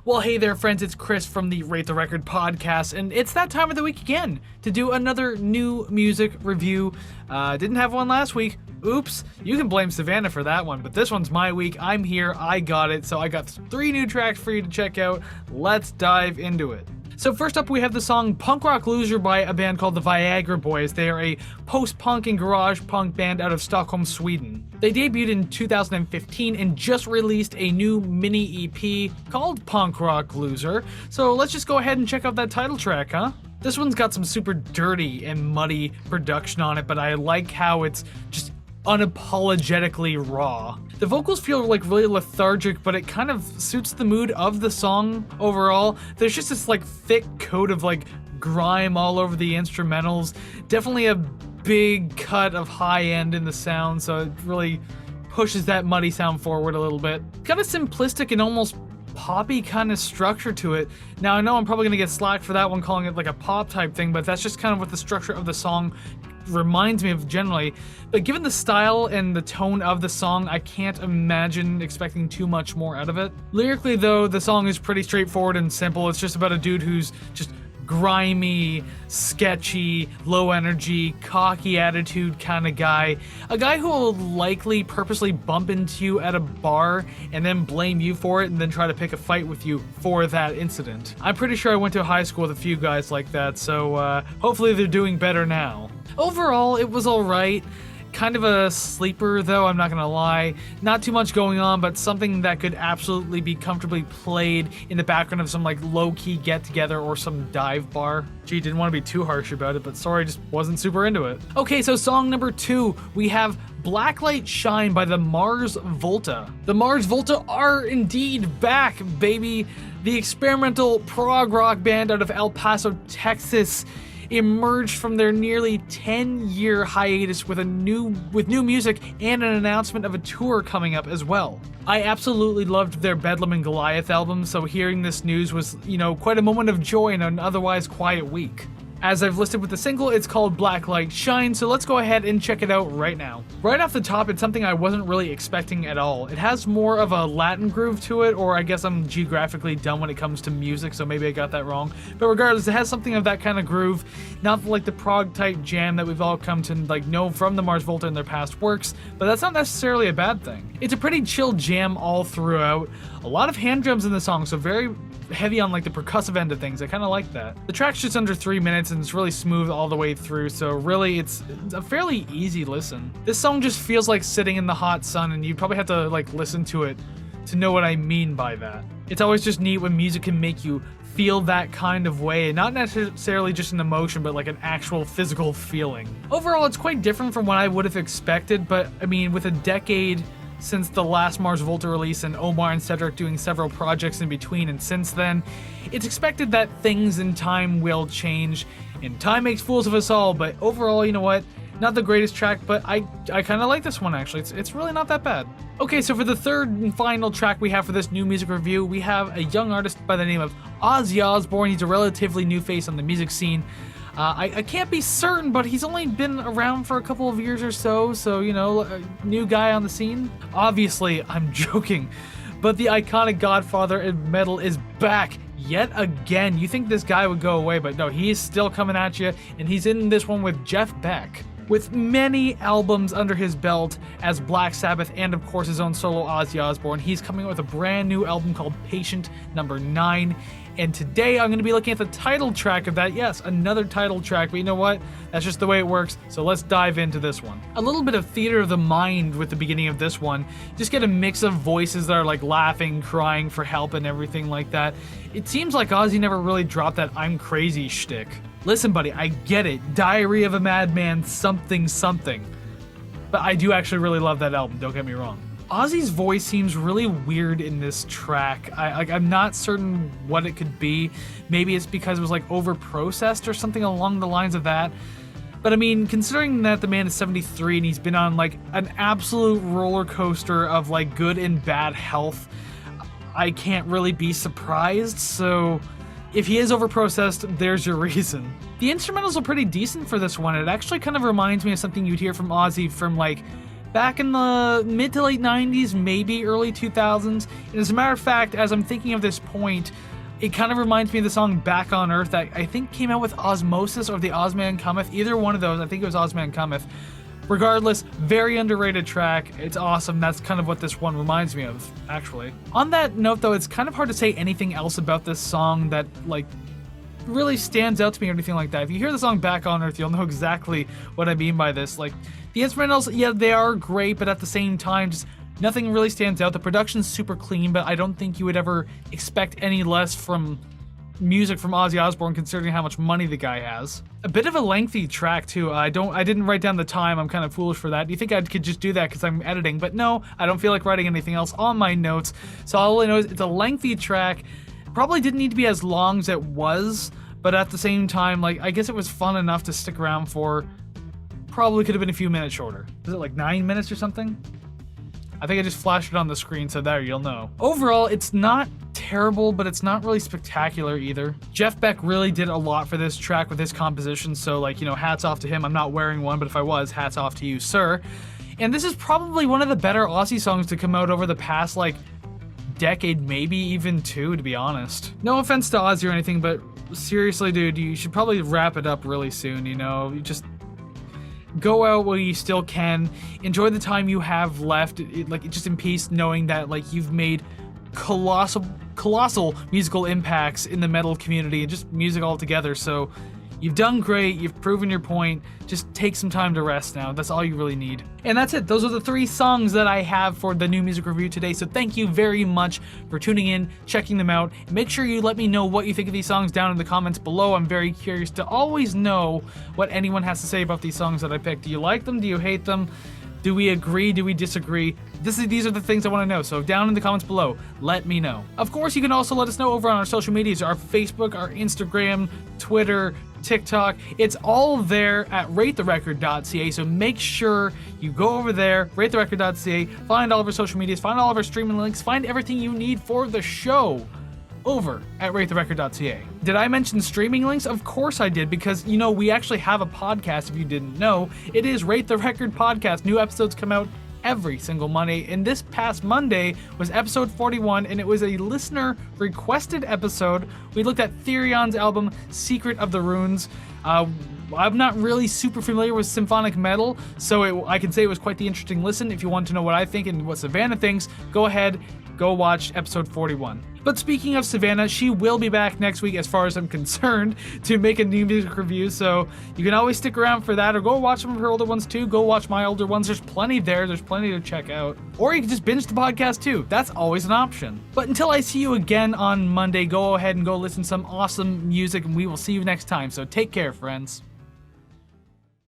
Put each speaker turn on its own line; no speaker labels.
Well, hey there, friends, it's Chris from the Rate the Record podcast, and it's that time of the week again to do another new music review. Didn't have one last week. Oops, you can blame Savannah for that one, but this one's my week. I'm here, I got it, so I got 3 new tracks for you to check out. Let's dive into it. So first up, we have the song Punk Rock Loser by a band called the Viagra Boys. They are a post-punk and garage punk band out of Stockholm, Sweden. They debuted in 2015 and just released a new mini EP called Punk Rock Loser. So let's just go ahead and check out that title track, huh? This one's got some super dirty and muddy production on it, but I like how it's just unapologetically raw. The vocals feel like really lethargic, but it kind of suits the mood of the song overall. There's just this like thick coat of like grime all over the instrumentals. Definitely a big cut of high end in the sound, so it really pushes that muddy sound forward a little bit. Got a simplistic and almost poppy kind of structure to it. Now I know I'm probably gonna get slack for that one, calling it like a pop type thing, but that's just kind of what the structure of the song reminds me of generally. But given the style and the tone of the song, I can't imagine expecting too much more out of it. Lyrically though, the song is pretty straightforward and simple. It's just about a dude who's just grimy, sketchy, low energy, cocky attitude kind of guy. A guy who will likely purposely bump into you at a bar and then blame you for it and then try to pick a fight with you for that incident. I'm pretty sure I went to high school with a few guys like that, so hopefully they're doing better now. Overall, it was alright. Kind of a sleeper though, I'm not gonna lie. Not too much going on, but something that could absolutely be comfortably played in the background of some like low-key get-together or some dive bar. Gee, didn't want to be too harsh about it, but sorry, just wasn't super into it. Okay, so song number 2, we have Blacklight Shine by the Mars Volta. The Mars Volta are indeed back, baby. The experimental prog rock band out of El Paso, Texas, emerged from their nearly 10-year hiatus with new music and an announcement of a tour coming up as well. I absolutely loved their Bedlam and Goliath album, so hearing this news was, quite a moment of joy in an otherwise quiet week. As I've listed with the single, it's called Blacklight Shine, so let's go ahead and check it out right now. Right off the top, it's something I wasn't really expecting at all. It has more of a Latin groove to it, or I guess I'm geographically dumb when it comes to music, so maybe I got that wrong. But regardless, it has something of that kind of groove, not like the prog type jam that we've all come to know from the Mars Volta in their past works, but that's not necessarily a bad thing. It's a pretty chill jam all throughout. A lot of hand drums in the song, so very heavy on like the percussive end of things. I kind of like that. The track's just under 3 minutes and it's really smooth all the way through, so really it's a fairly easy listen. This song just feels like sitting in the hot sun, and you probably have to like listen to it to know what I mean by that. It's always just neat when music can make you feel that kind of way, and not necessarily just an emotion, but like an actual physical feeling. Overall, it's quite different from what I would have expected, but I mean, with a decade since the last Mars Volta release and Omar and Cedric doing several projects in between, and since then, it's expected that things in time will change, and time makes fools of us all, but overall, you know what? Not the greatest track, but I kind of like this one actually. It's really not that bad. Okay, so for the third and final track we have for this new music review, we have a young artist by the name of Ozzy Osbourne. He's a relatively new face on the music scene. I can't be certain, but he's only been around for a couple of years or so, a new guy on the scene. Obviously, I'm joking, but the iconic godfather of metal is back yet again. You think this guy would go away, but no, he's still coming at you, and he's in this one with Jeff Beck. With many albums under his belt as Black Sabbath and of course his own solo Ozzy Osbourne, he's coming out with a brand new album called Patient number 9. And today I'm going to be looking at the title track of that. Yes, another title track, but you know what? That's just the way it works, so let's dive into this one. A little bit of theater of the mind with the beginning of this one. Just get a mix of voices that are like laughing, crying for help and everything like that. It seems like Ozzy never really dropped that I'm crazy shtick. Listen, buddy, I get it. Diary of a Madman, something. But I do actually really love that album, don't get me wrong. Ozzy's voice seems really weird in this track. I'm not certain what it could be. Maybe it's because it was like over-processed or something along the lines of that. But I mean, considering that the man is 73 and he's been on like an absolute roller coaster of like good and bad health, I can't really be surprised, so if he is overprocessed, there's your reason. The instrumentals are pretty decent for this one. It actually kind of reminds me of something you'd hear from Ozzy from like back in the mid to late 90s, maybe early 2000s. And as a matter of fact, as I'm thinking of this point, it kind of reminds me of the song Back on Earth that I think came out with Osmosis or the Ozman Cometh. Either one of those. I think it was Ozman Cometh. Regardless, very underrated track. It's awesome. That's kind of what this one reminds me of, actually. On that note, though, it's kind of hard to say anything else about this song that, like, really stands out to me or anything like that. If you hear the song Back on Earth, you'll know exactly what I mean by this. Like, the instrumentals, yeah, they are great, but at the same time, just nothing really stands out. The production's super clean, but I don't think you would ever expect any less from music from Ozzy Osbourne, considering how much money the guy has. A bit of a lengthy track too. I didn't write down the time. I'm kind of foolish for that. You think I could just do that because I'm editing, but no, I don't feel like writing anything else on my notes. So all I know is it's a lengthy track. Probably didn't need to be as long as it was, but at the same time, like, I guess it was fun enough to stick around for. Probably could have been a few minutes shorter. Is it like 9 minutes or something? I think I just flashed it on the screen, so there, you'll know. Overall, it's not terrible, but it's not really spectacular either. Jeff Beck really did a lot for this track with his composition, so, like, you know, hats off to him. I'm not wearing one, but if I was, hats off to you, sir. And this is probably one of the better Ozzy songs to come out over the past, like, decade, maybe even two, to be honest. No offense to Ozzy or anything, but seriously, dude, you should probably wrap it up really soon, you know? You just go out while you still can. Enjoy the time you have left, just in peace, knowing that, like, you've made colossal musical impacts in the metal community and just music altogether. So you've done great. You've proven your point. Just take some time to rest now. That's all you really need. And that's it. Those are the 3 songs that I have for the new music review today. So thank you very much for tuning in, checking them out. Make sure you let me know what you think of these songs down in the comments below. I'm very curious to always know what anyone has to say about these songs that I picked. Do you like them? Do you hate them? Do we agree? Do we disagree? These are the things I want to know, so down in the comments below, let me know. Of course, you can also let us know over on our social medias, our Facebook, our Instagram, Twitter, TikTok. It's all there at ratetherecord.ca, so make sure you go over there, ratetherecord.ca, find all of our social medias, find all of our streaming links, find everything you need for the show over at ratetherecord.ca. Did I mention streaming links? Of course I did, because, you know, we actually have a podcast, if you didn't know. It is Rate the Record Podcast. New episodes come out every single Monday, and this past Monday was episode 41, and it was a listener requested episode. We looked at Therion's album Secret of the Runes. I'm not really super familiar with symphonic metal, so I can say it was quite the interesting listen. If you want to know what I think and what Savannah thinks, go ahead, go watch episode 41. But speaking of Savannah, she will be back next week, as far as I'm concerned, to make a new music review, so you can always stick around for that, or go watch some of her older ones too. Go watch my older ones. There's plenty there. There's plenty to check out. Or you can just binge the podcast too. That's always an option. But until I see you again on Monday, go ahead and go listen to some awesome music, and we will see you next time. So take care, friends.